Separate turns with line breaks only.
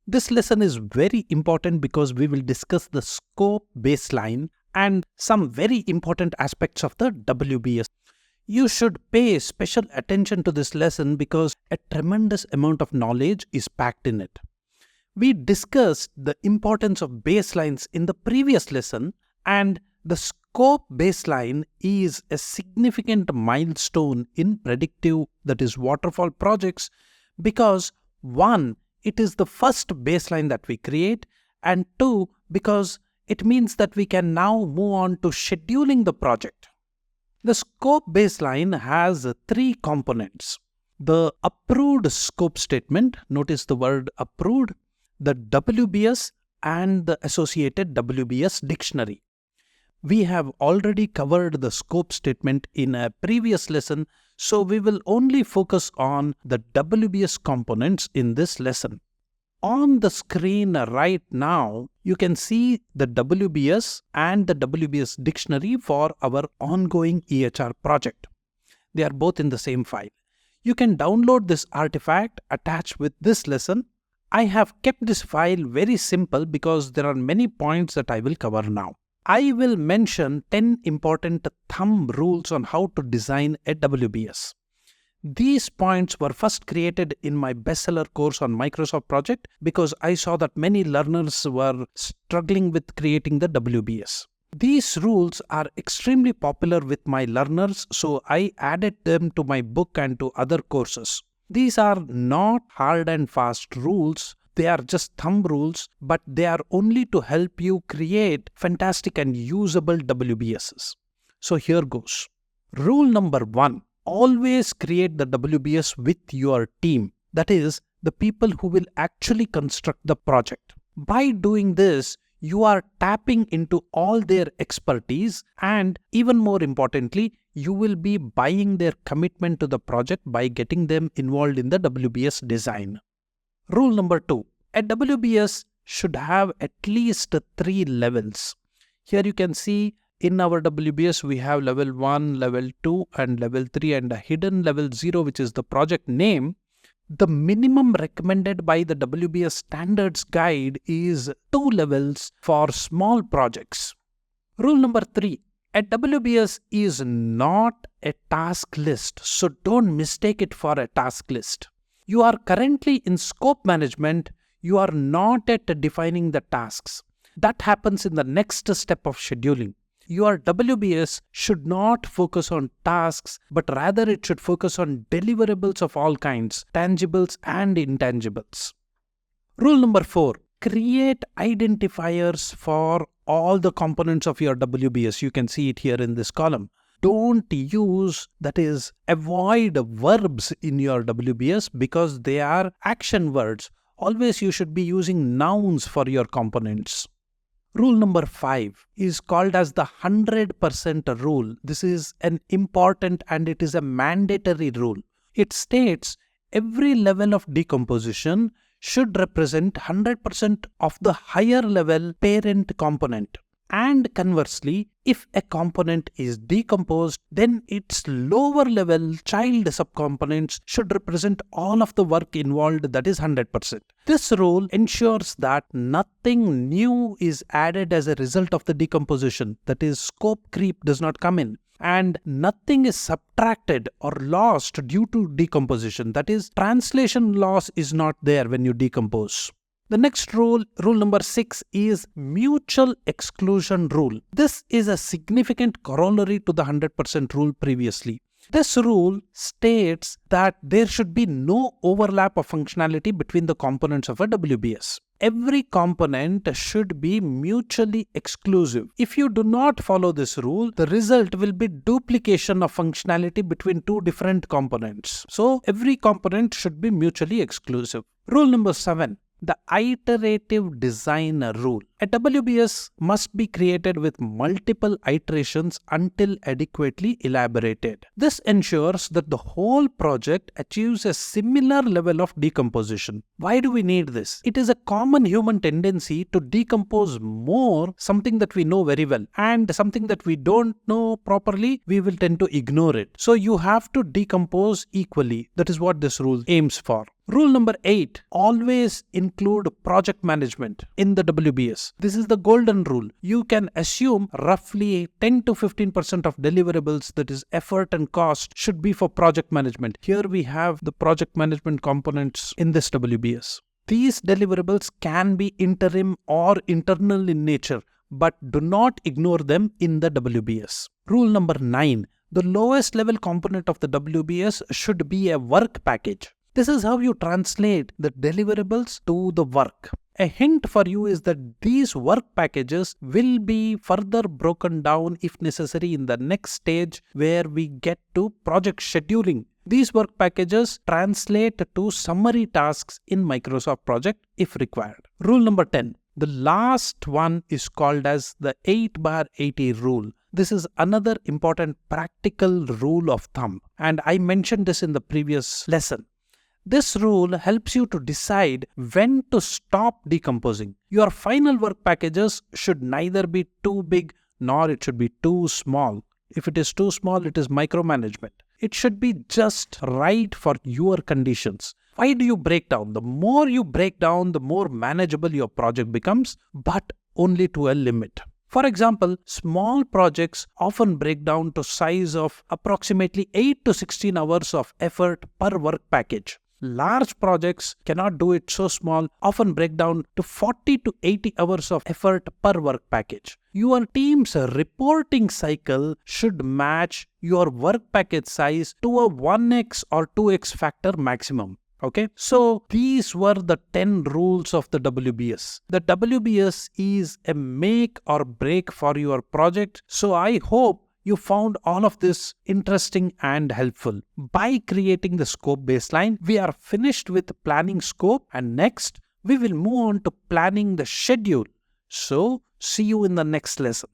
This lesson is very important because we will discuss the scope baseline and some very important aspects of the WBS. You should pay special attention to this lesson because a tremendous amount of knowledge is packed in it. We discussed the importance of baselines in the previous lesson, and the scope baseline is a significant milestone in predictive, that is waterfall projects, because 1, it is the first baseline that we create, and 2, because it means that we can now move on to scheduling the project. The scope baseline has 3 components. The approved scope statement, notice the word approved, the WBS and the associated WBS Dictionary. We have already covered the scope statement in a previous lesson, so we will only focus on the WBS components in this lesson. On the screen right now, you can see the WBS and the WBS Dictionary for our ongoing EHR project. They are both in the same file. You can download this artifact attached with this lesson. I have kept this file very simple because there are many points that I will cover now. I will mention 10 important thumb rules on how to design a WBS. These points were first created in my bestseller course on Microsoft Project because I saw that many learners were struggling with creating the WBS. These rules are extremely popular with my learners, so I added them to my book and to other courses. These are not hard and fast rules, they are just thumb rules, but they are only to help you create fantastic and usable WBSs. So here goes. Rule number 1, always create the WBS with your team, that is, the people who will actually construct the project. By doing this, you are tapping into all their expertise, and even more importantly, you will be buying their commitment to the project by getting them involved in the WBS design. Rule number 2, a WBS should have at least 3 levels. Here you can see in our WBS we have level 1, level 2 and level 3 and a hidden level 0, which is the project name. The minimum recommended by the WBS standards guide is 2 levels for small projects. Rule number 3, a WBS is not a task list, so don't mistake it for a task list. You are currently in scope management, you are not yet defining the tasks. That happens in the next step of scheduling. Your WBS should not focus on tasks, but rather it should focus on deliverables of all kinds, tangibles and intangibles. Rule number 4, create identifiers for all the components of your WBS. You can see it here in this column. Don't use, that is, avoid verbs in your WBS because they are action words. Always you should be using nouns for your components. Rule number 5 is called as the 100% rule. This is an important and it is a mandatory rule. It states every level of decomposition should represent 100% of the higher level parent component. And conversely, if a component is decomposed, then its lower level child subcomponents should represent all of the work involved, that is 100%. This rule ensures that nothing new is added as a result of the decomposition, that is scope creep does not come in, and nothing is subtracted or lost due to decomposition, that is translation loss is not there when you decompose. The next rule, rule number 6, is mutual exclusion rule. This is a significant corollary to the 100% rule previously. This rule states that there should be no overlap of functionality between the components of a WBS. Every component should be mutually exclusive. If you do not follow this rule, the result will be duplication of functionality between 2 different components. So every component should be mutually exclusive. Rule number 7. The iterative design rule. A WBS must be created with multiple iterations until adequately elaborated. This ensures that the whole project achieves a similar level of decomposition. Why do we need this? It is a common human tendency to decompose more something that we know very well, and something that we don't know properly, we will tend to ignore it. So you have to decompose equally. That is what this rule aims for. Rule number 8, always include project management in the WBS. This is the golden rule. You can assume roughly 10 to 15% of deliverables, that is effort and cost, should be for project management. Here we have the project management components in this WBS. These deliverables can be interim or internal in nature, but do not ignore them in the WBS. Rule number 9, the lowest level component of the WBS should be a work package. This is how you translate the deliverables to the work. A hint for you is that these work packages will be further broken down if necessary in the next stage where we get to project scheduling. These work packages translate to summary tasks in Microsoft Project if required. Rule number 10. The last one is called as the 8x80 rule. This is another important practical rule of thumb, and I mentioned this in the previous lesson. This rule helps you to decide when to stop decomposing. Your final work packages should neither be too big nor it should be too small. If it is too small, it is micromanagement. It should be just right for your conditions. Why do you break down? The more you break down, the more manageable your project becomes, but only to a limit. For example, small projects often break down to size of approximately 8 to 16 hours of effort per work package. Large projects cannot do it so small, often break down to 40 to 80 hours of effort per work package. Your team's reporting cycle should match your work package size to a 1x or 2x factor maximum. Okay, so these were the 10 rules of the WBS. The WBS is a make or break for your project. So I hope you found all of this interesting and helpful. By creating the scope baseline, we are finished with planning scope, and next we will move on to planning the schedule. So see you in the next lesson.